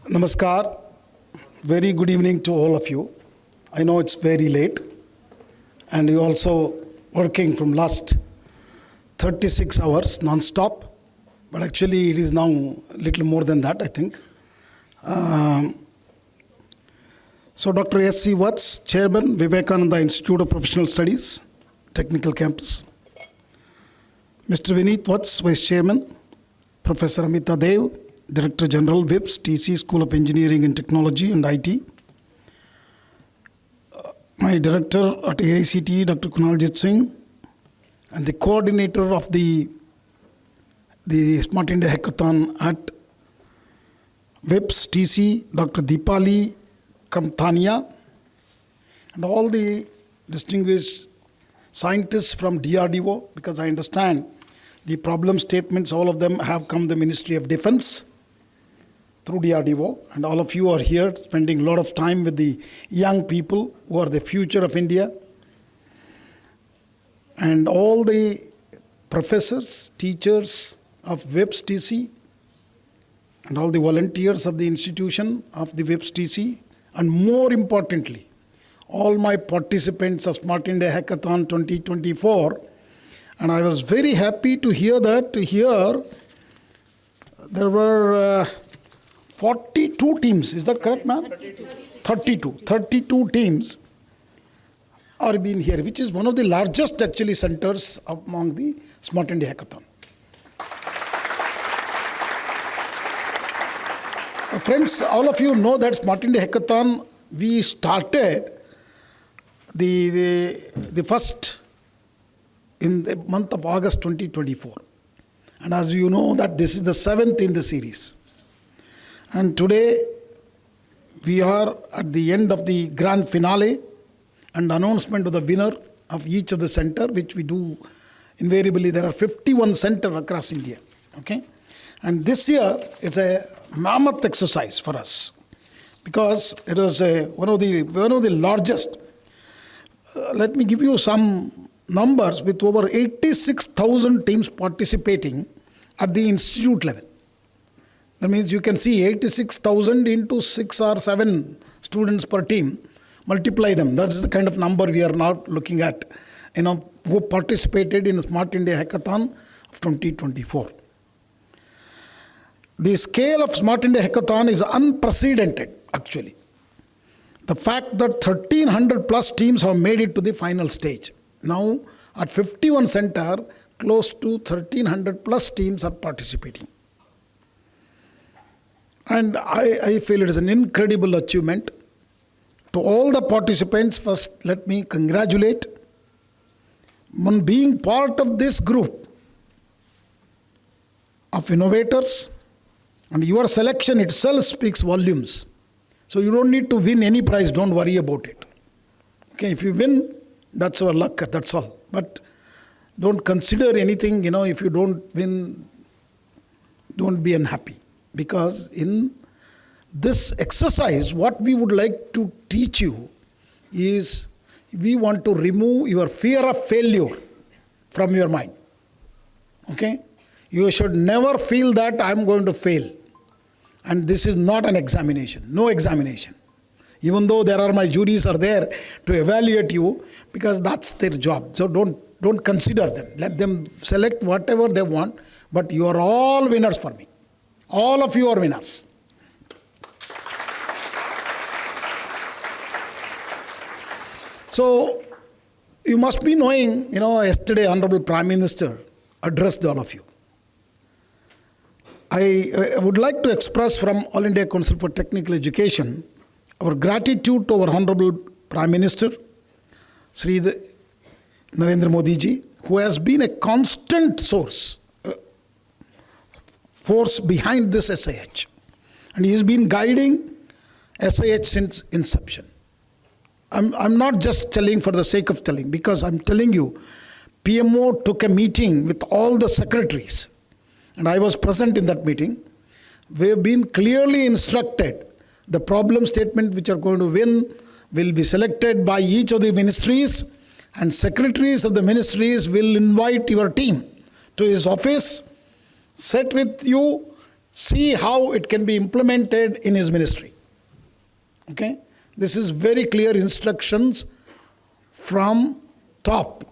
Namaskar. Very good evening to all of you. I know it's very late and you're also working from last 36 hours non-stop, but actually it is now a little more than that, I think. So Dr. S.C. Watts, Chairman, Vivekananda Institute of Professional Studies, Technical Campus. Mr. Vineet Watts, Vice Chairman. Professor Amita Dev, Director General, WIPS, TC, School of Engineering and Technology and IT. My director at AICTE, Dr. Kunaljit Singh, and the coordinator of the Smart India Hackathon at WIPS, TC, Dr. Deepali Kamthania, and all the distinguished scientists from DRDO, because I understand the problem statements, all of them have come the Ministry of Defense through DRDO, and all of you are here spending a lot of time with the young people who are the future of India. And all the professors, teachers of WIPS TC, and all the volunteers of the institution of the WIPS TC, and more importantly, all my participants of Smart India Hackathon 2024. And I was very happy to hear that here there were 42 teams. Is that correct, ma'am? 32 teams are being here, which is one of the largest actually centers among the Smart India Hackathon. Friends, all of you know that Smart India Hackathon, we started the first in the month of August 2024. And as you know that this is the 7th in the series. And today we are at the end of the grand finale and announcement of the winner of each of the center, which we do invariably. There are 51 centers across India. Okay? And this year it's a mammoth exercise for us because it was one of the largest. Let me give you some numbers with over 86,000 teams participating at the institute level. That means you can see 86,000 into 6 or 7 students per team. Multiply them. That's the kind of number we are now looking at, who participated in the Smart India Hackathon of 2024. The scale of Smart India Hackathon is unprecedented, actually. The fact that 1,300 plus teams have made it to the final stage. Now, at 51 center, close to 1,300 plus teams are participating. And I feel it is an incredible achievement. To all the participants, first let me congratulate on being part of this group of innovators, and your selection itself speaks volumes. So you don't need to win any prize, don't worry about it. Okay, if you win, that's our luck, that's all. But don't consider anything, if you don't win, don't be unhappy. Because in this exercise, what we would like to teach you is we want to remove your fear of failure from your mind. Okay? You should never feel that I'm going to fail. And this is not an examination, no examination. Even though my juries are there to evaluate you, because that's their job. So don't consider them. Let them select whatever they want, but you are all winners for me. All of you are winners. So you must be knowing, yesterday Honorable Prime Minister addressed all of you. I would like to express from All India Council for Technical Education our gratitude to our Honorable Prime Minister, Sri Narendra Modi ji, who has been a constant force behind this SIH. And he has been guiding SIH since inception. I'm not just telling for the sake of telling, because I'm telling you, PMO took a meeting with all the secretaries, and I was present in that meeting. We have been clearly instructed the problem statement which are going to win will be selected by each of the ministries, and secretaries of the ministries will invite your team to his office, sit with you, see how it can be implemented in his ministry. Okay? This is very clear instructions from top.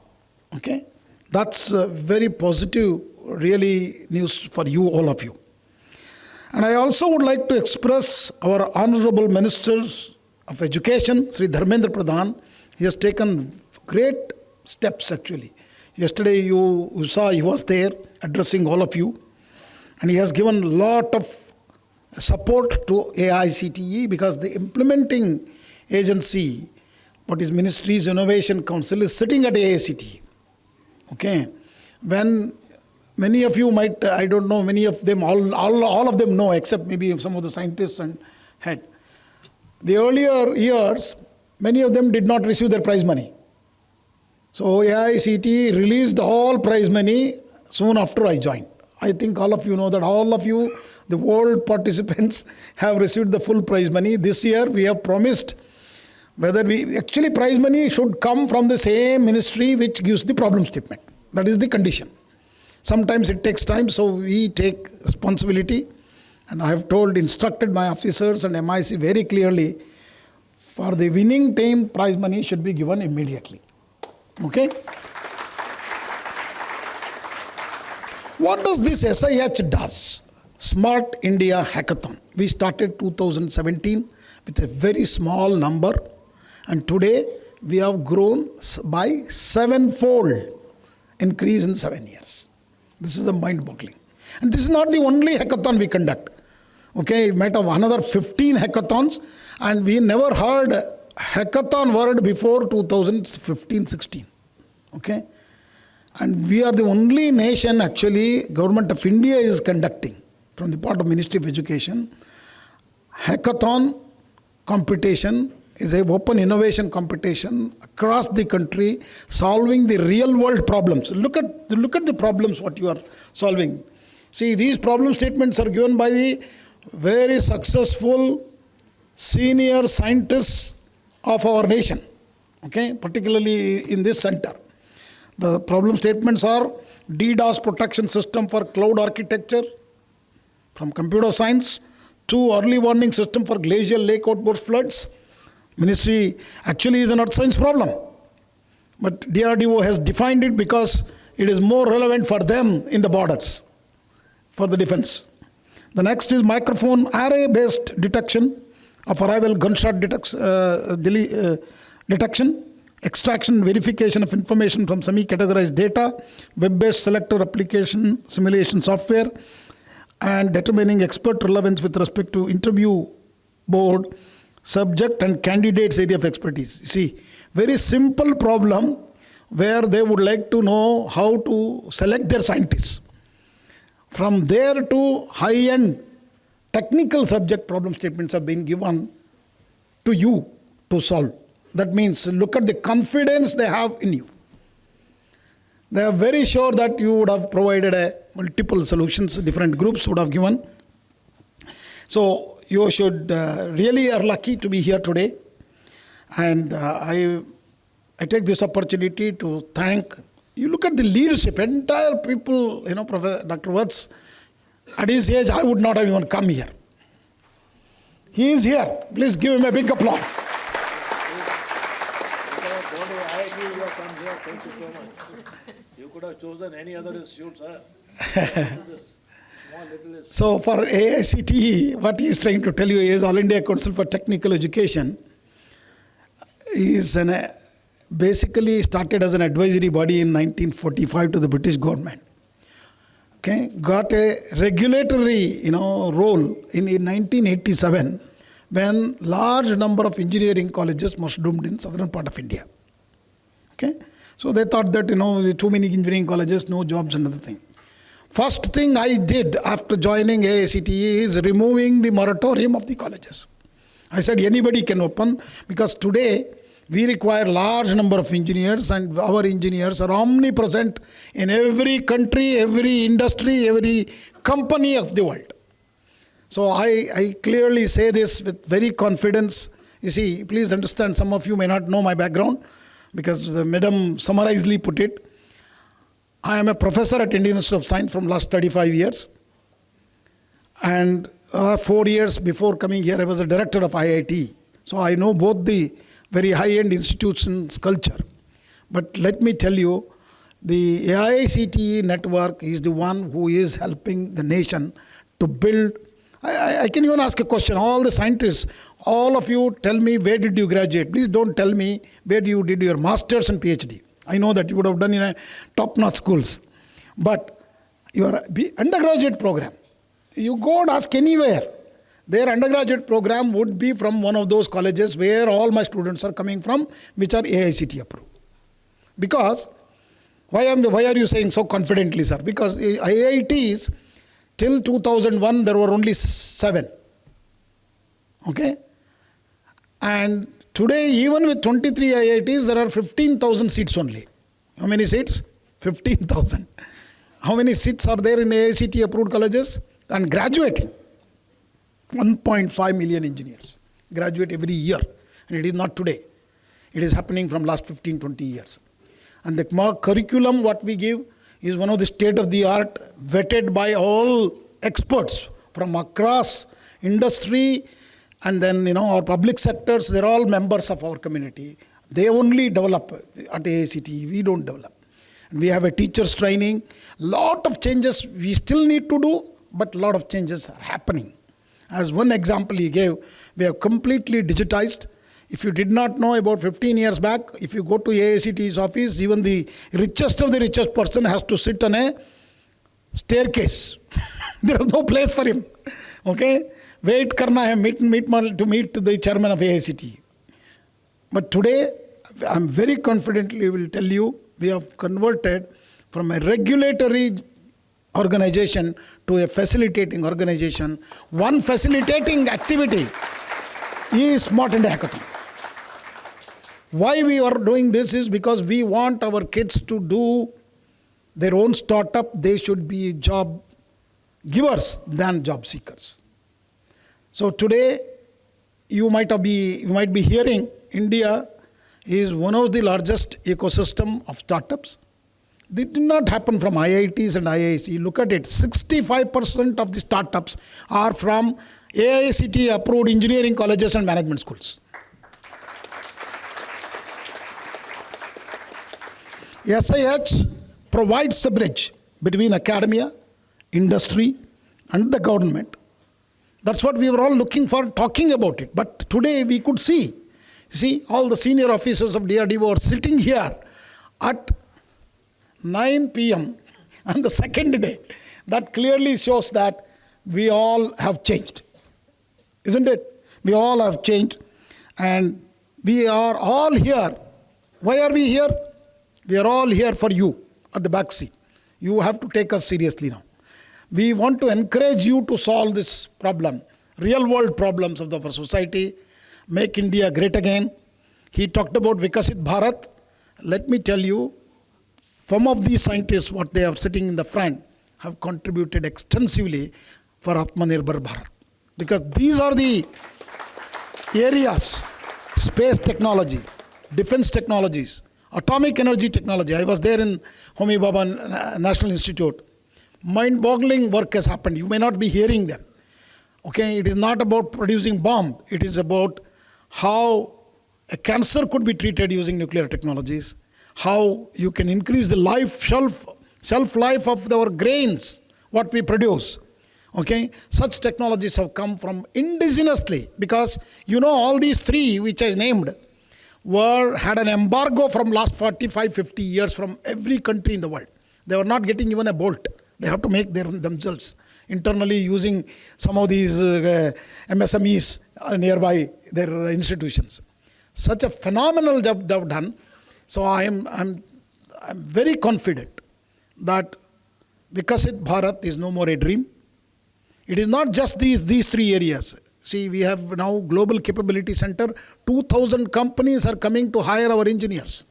Okay? That's very positive, really news for you, all of you. And I also would like to express our Honorable Ministers of Education, Sri Dharmendra Pradhan. He has taken great steps actually. Yesterday you saw he was there addressing all of you. And he has given a lot of support to AICTE because the implementing agency, what is Ministries Innovation Council, is sitting at AICTE. Okay? When many of you might, I don't know, many of them, all of them know, except maybe some of the scientists and head. The earlier years, many of them did not receive their prize money. So AICTE released all prize money soon after I joined. I think all of you know that all of you, the world participants, have received the full prize money. This year we have promised whether actually prize money should come from the same ministry which gives the problem statement. That is the condition. Sometimes it takes time, so we take responsibility. And I have instructed my officers and MIC very clearly, for the winning team, prize money should be given immediately. Okay? What does this SIH does? Smart India Hackathon. We started 2017 with a very small number, and today we have grown by 7-fold increase in 7 years. This is a mind-boggling. And this is not the only hackathon we conduct. Okay, we might have another 15 hackathons, and we never heard hackathon word before 2015-16. Okay? And we are the only nation, actually, Government of India is conducting, from the part of Ministry of Education, hackathon competition is an open innovation competition across the country, solving the real world problems. Look at the problems what you are solving. See, these problem statements are given by the very successful senior scientists of our nation, okay, particularly in this center. The problem statements are DDoS protection system for cloud architecture, from computer science, to early warning system for glacial lake outburst floods. Ministry actually is an earth science problem, but DRDO has defined it because it is more relevant for them in the borders, for the defense. The next is microphone array-based detection of arrival gunshot detection, extraction and verification of information from semi-categorized data, web-based selector application simulation software, and determining expert relevance with respect to interview board, subject and candidates area of expertise. See, very simple problem where they would like to know how to select their scientists. From there to high-end technical subject problem statements have been given to you to solve. That means look at the confidence they have in you. They are very sure that you would have provided multiple solutions, different groups would have given. So you should really are lucky to be here today. And I take this opportunity to thank. You look at the leadership, entire people, Professor Dr. Vats, at his age, I would not have even come here. He is here. Please give him a big applause. Thank you so much. You could have chosen any other institute, sir. So for AICTE, what he is trying to tell you is All India Council for Technical Education is basically started as an advisory body in 1945 to the British government. Okay, got a regulatory role in 1987 when large number of engineering colleges mushroomed in southern part of India. Okay, so they thought that too many engineering colleges, no jobs, another thing. First thing I did after joining AICTE is removing the moratorium of the colleges. I said anybody can open, because today we require large number of engineers, and our engineers are omnipresent in every country, every industry, every company of the world. So I clearly say this with very confidence. You see, please understand, some of you may not know my background, because Madam summarizedly put it. I am a professor at Indian Institute of Science from last 35 years. And 4 years before coming here, I was a director of IIT. So I know both the very high-end institutions' culture. But let me tell you, the AICTE network is the one who is helping the nation to build. I can even ask a question. All the scientists, all of you tell me, where did you graduate? Please don't tell me where you did your master's and PhD. I know that you would have done in a top-notch schools. But your undergraduate program, you go and ask anywhere. Their undergraduate program would be from one of those colleges where all my students are coming from, which are AICTE approved. Because, why are you saying so confidently, sir? Because IITs, till 2001, there were only 7. Okay? And today, even with 23 IITs, there are 15,000 seats only. How many seats? 15,000. How many seats are there in AICTE approved colleges? And graduating. 1.5 million engineers graduate every year. And it is not today. It is happening from last 15, 20 years. And the curriculum what we give is one of the state-of-the-art, vetted by all experts from across industry, and then, our public sectors, they're all members of our community. They only develop at AICTE, we don't develop. And we have a teacher's training. Lot of changes we still need to do, but a lot of changes are happening. As one example he gave, we have completely digitized. If you did not know, about 15 years back, if you go to AICTE's office, even the richest of the richest person has to sit on a staircase. There is no place for him. Okay? Wait karna hai, to meet the chairman of AICTE. But today, I am very confidently will tell you, we have converted from a regulatory organization to a facilitating organization. One facilitating activity is Smart India Hackathon. Why we are doing this is because we want our kids to do their own startup. They should be job givers than job seekers. So today, you might be hearing India is one of the largest ecosystem of startups. They did not happen from IITs and IIC. Look at it, 65% of the startups are from AICTE approved engineering colleges and management schools. SIH provides a bridge between academia, industry, and the government. That's what we were all looking for, talking about it. But today we could see all the senior officers of DRDO are sitting here at 9 p.m. on the second day. That clearly shows that we all have changed. Isn't it? We all have changed. And we are all here. Why are we here? We are all here for you at the back seat. You have to take us seriously now. We want to encourage you to solve this problem, real world problems of our society, make India great again. He talked about Vikasit Bharat. Let me tell you, some of these scientists, what they are sitting in the front, have contributed extensively for Atmanirbhar Bharat. Because these are the areas, space technology, defense technologies, atomic energy technology. I was there in Homi Bhabha National Institute. Mind-boggling work has happened. You may not be hearing them. Okay, it is not about producing bomb. It is about how a cancer could be treated using nuclear technologies, how you can increase the shelf life of our grains, what we produce. Okay, such technologies have come from indigenously, because all these three which I named had an embargo from last 45, 50 years from every country in the world. They were not getting even a bolt. They have to make themselves internally using some of these MSMEs nearby their institutions. Such a phenomenal job they have done. So I'm very confident that Vikasit Bharat is no more a dream. It is not just these three areas. See, we have now Global Capability Center. 2,000 companies are coming to hire our engineers.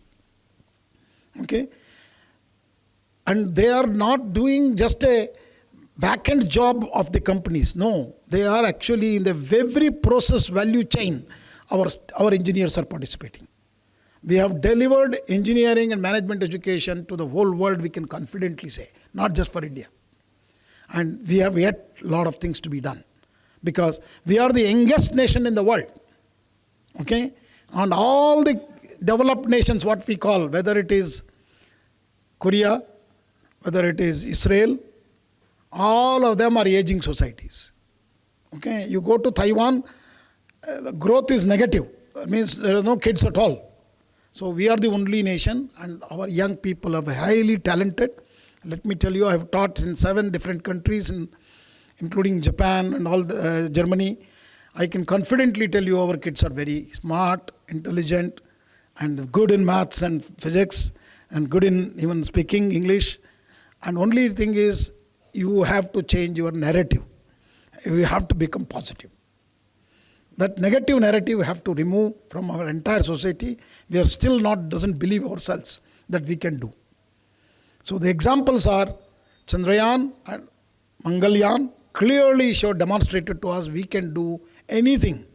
Okay? And they are not doing just a back-end job of the companies. No, they are actually in the every process value chain. Our engineers are participating. We have delivered engineering and management education to the whole world, we can confidently say, not just for India. And we have yet a lot of things to be done. Because we are the youngest nation in the world. Okay? And all the developed nations, what we call, whether it is Korea, whether it is Israel, all of them are aging societies. Okay? You go to Taiwan, the growth is negative. That means there are no kids at all. So we are the only nation, and our young people are highly talented. Let me tell you, I have taught in 7 different countries, including Japan and all Germany. I can confidently tell you our kids are very smart, intelligent, and good in maths and physics, and good in even speaking English. And only thing is, you have to change your narrative. You have to become positive. That negative narrative we have to remove from our entire society. We are still doesn't believe ourselves that we can do. So the examples are Chandrayaan and Mangalyaan clearly demonstrated to us we can do anything.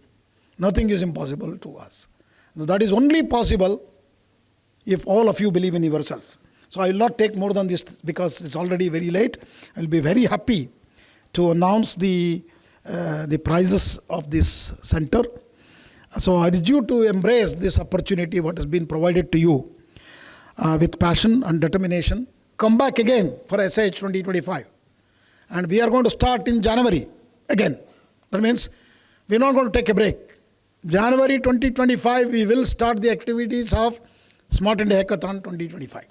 Nothing is impossible to us. So that is only possible if all of you believe in yourself. So I will not take more than this because it's already very late. I will be very happy to announce the prizes of this center. So I urge you to embrace this opportunity what has been provided to you with passion and determination. Come back again for SH 2025. And we are going to start in January again. That means we are not going to take a break. January 2025, we will start the activities of Smart India Hackathon 2025.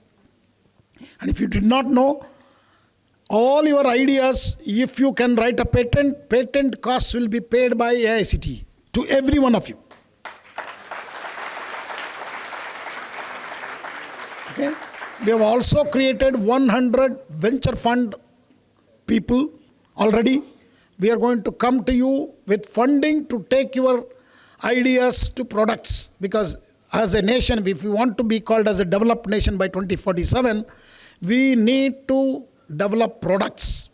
And if you did not know, all your ideas, if you can write a patent costs will be paid by AICTE to every one of you. Okay? We have also created 100 venture fund people already. We are going to come to you with funding to take your ideas to products, because as a nation, if we want to be called as a developed nation by 2047, we need to develop products.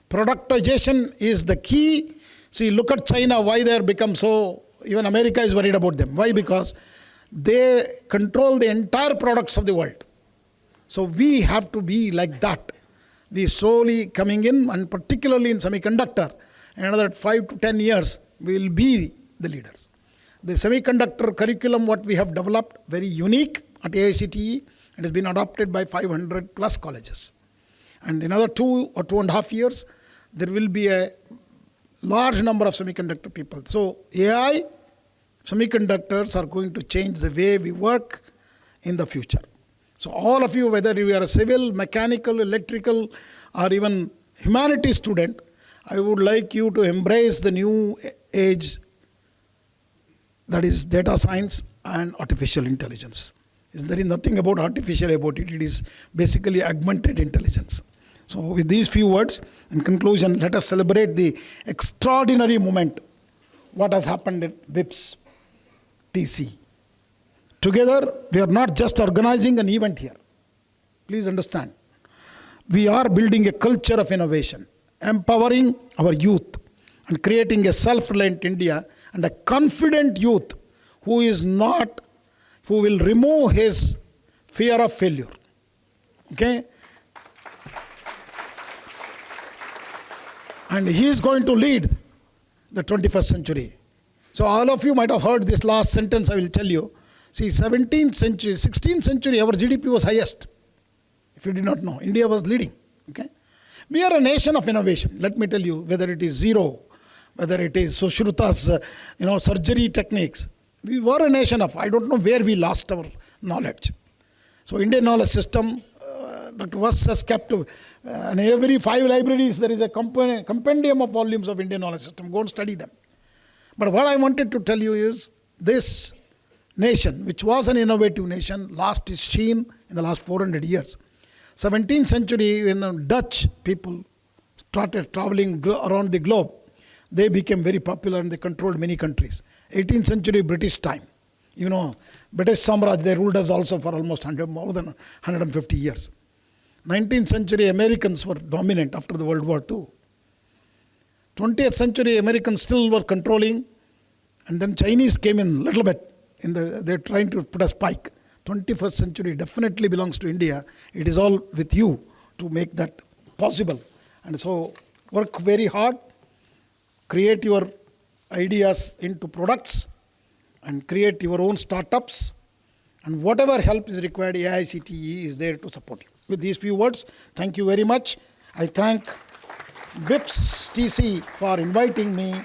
Productization is the key. See, look at China, why they have become so, even America is worried about them. Why? Because they control the entire products of the world. So we have to be like that. We slowly coming in, and particularly in semiconductor, in another 5 to 10 years, we will be the leaders. The semiconductor curriculum, what we have developed, very unique at AICTE, and has been adopted by 500 plus colleges. And in another 2 or 2.5 years, there will be a large number of semiconductor people. So AI, semiconductors are going to change the way we work in the future. So all of you, whether you are a civil, mechanical, electrical, or even humanities student, I would like you to embrace the new age, that is data science and artificial intelligence. There is nothing about artificial about it. It is basically augmented intelligence. So with these few words, in conclusion, let us celebrate the extraordinary moment what has happened at WIPS TC. Together, we are not just organizing an event here. Please understand. We are building a culture of innovation, empowering our youth, and creating a self-reliant India and a confident youth who will remove his fear of failure. Okay? And he is going to lead the 21st century. So all of you might have heard this last sentence I will tell you. See, 17th century, 16th century, our GDP was highest. If you did not know, India was leading. Okay? We are a nation of innovation. Let me tell you, whether it is zero, whether it is Sushruta's, surgery techniques. We were a nation of, I don't know where we lost our knowledge. So Indian knowledge system, Dr. Vass has kept, and every 5 libraries there is a compendium of volumes of Indian knowledge system. Go and study them. But what I wanted to tell you is this nation, which was an innovative nation, lost its sheen in the last 400 years. 17th century, when Dutch people started traveling around the globe, they became very popular and they controlled many countries. 18th century British time. British Samraj, they ruled us also for almost more than 150 years. 19th century Americans were dominant after the World War II. 20th century Americans still were controlling, and then Chinese came in a little bit. They're trying to put a spike. 21st century definitely belongs to India. It is all with you to make that possible. And so work very hard, create your ideas into products, and create your own startups. And whatever help is required, AICTE is there to support you. With these few words, thank you very much. I thank BIPS TC for inviting me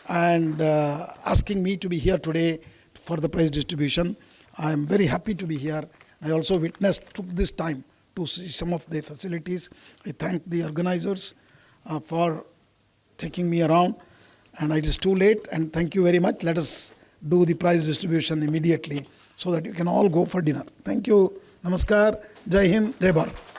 and asking me to be here today for the prize distribution. I am very happy to be here. I also took this time to see some of the facilities. I thank the organizers for taking me around. And it is too late, and thank you very much. Let us do the prize distribution immediately so that you can all go for dinner. Thank you. Namaskar. Jai Hind. Jai Bharat.